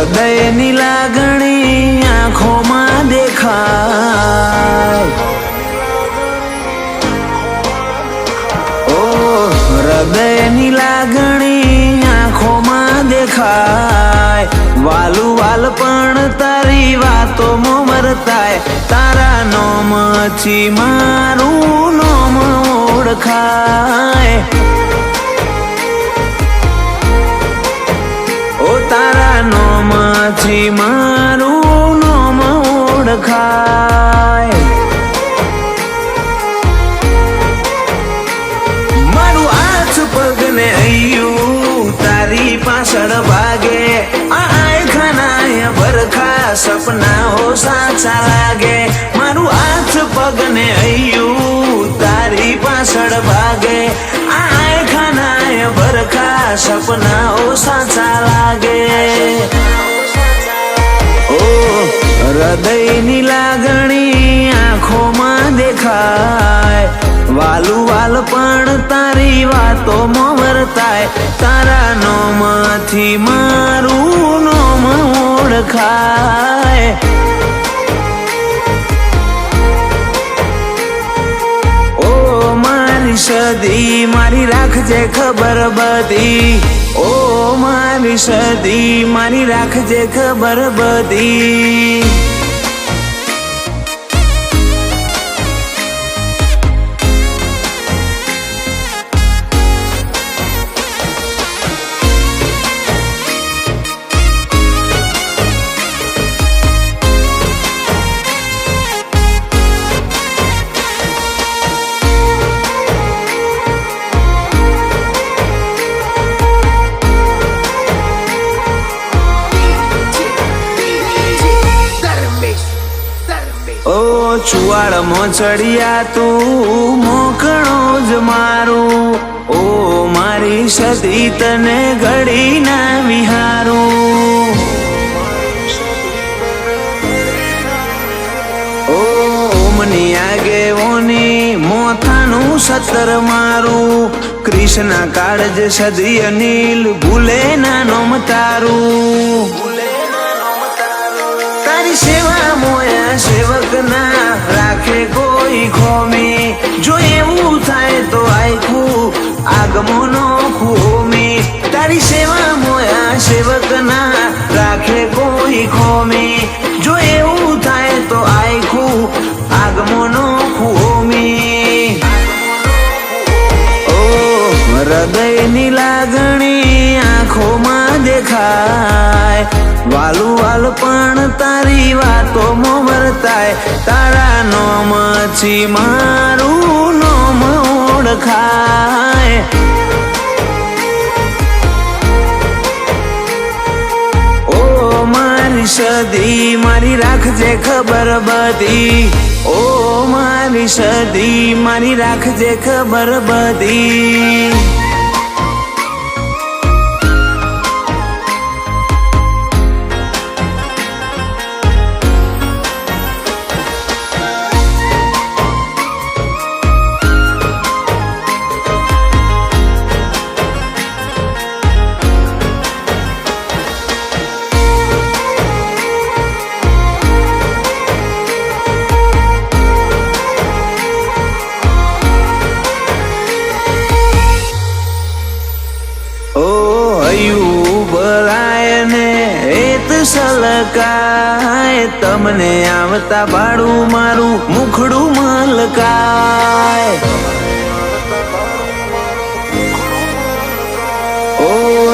હૃદયની લાગણી આંખોમાં દેખાય. ઓ હૃદયની લાગણી આંખોમાં દેખાય. વાલું વાલ પણ તારી વાતોમાં મરતાય. તારા નોમથી મારું નોમ ઓળખાય. ઓ તારા નોમથી મારું નોમ ઓળખાય. મારું હાથ પગ ને હૈયું તારી પાછળ ભાગે. આય ખાનાય બરખા સપનાઓ સાચા લાગે. મારું હાથ પગ ને હૈયું તારી પાછળ ભાગે. આય ખાનાય બરખા સપનાઓ સાચા લાગે. ઓ હૃદયની લાગણી આંખોમાં દેખાય. વાલું વાલ પણ તારી વાતોમાં વર્તાય. તારા નોમથી મારું નોમ ઓળખાય. ઓ મારી સદી મારી રાખજે ખબર બધી. ઓ મારી સદી મારી રાખજે ખબર બધી. ઓ ચુવાડ મોચડિયા તું મોકણો જ મારું. ઓ મારી સદી તને ઘડી ના વિહારું. ઓ ઓમની આગે ઓની મોથાનું સતર મારું. કૃષ્ણ કાળજ સદી અનિલ ભૂલે ના નોમ તારું. તારી સેવા મોયા સેવક ના રાખે કોઈ ખોમી. જો એવું થાય તો આખું આગમો નો ખોમી. તારી સેવા મોયા સેવક ના રાખે કોઈ ખોમી. જો એવું થાય તો આખું આગમો નો ખોમી. ઓ હૃદયની લાગણી આંખોમાં દેખાય. વાલું વાલ પણ તારી વાતોમાં વર્તાય. તારા નોમથી મારું નોમ ઓળખાય. ઓ મારી સદી મારી રાખજે ખબર બધી. ઓ મારી સદી મારી રાખજે ખબર બધી. સલકાય તમને આવતા ભાડું મારું મુખડું મલકાય. ઓ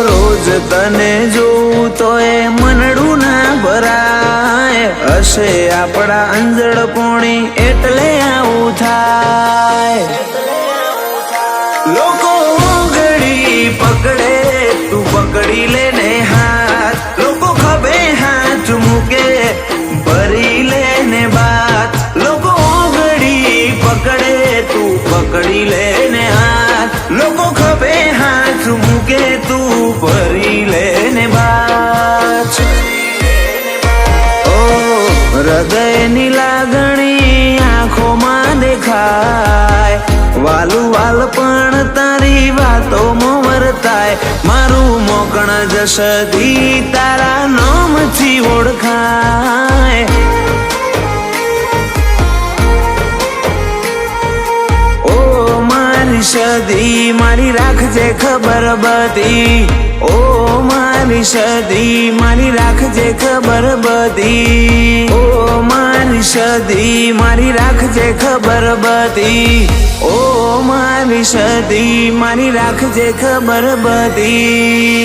રોજ તને જોઉં તો એ મનડું ના ભરાય. હશે આપણા અંજળ પોણી એટલે આવું થાય. લોકો ઘડી પકડે તું પકડી લેને હાથ. લોકો ખભે હાથ મૂકે ભરી લેને બાત. લોકો ઘડી પકડે તું પકડી લેને હાથ. લોકો ખભે હાથ મૂકે તું ભરી લેને બાત. ઓ હૃદયની લાગણી આંખોમાં દેખાય. વાલું વાલ પણ તારી વાતોમાં વર્તાય, મારું મોકણ જસદી તારા નામથી ઓળખાય. ઓ મારી સદી મારી રાખજે ખબર બધી, ઓ મારી સદી મારી રાખજે ખબર બધી, ઓ મારી સદી મારી રાખજે ખબર બધી, ઓ મારી સદી મારી રાખજે ખબર બધી.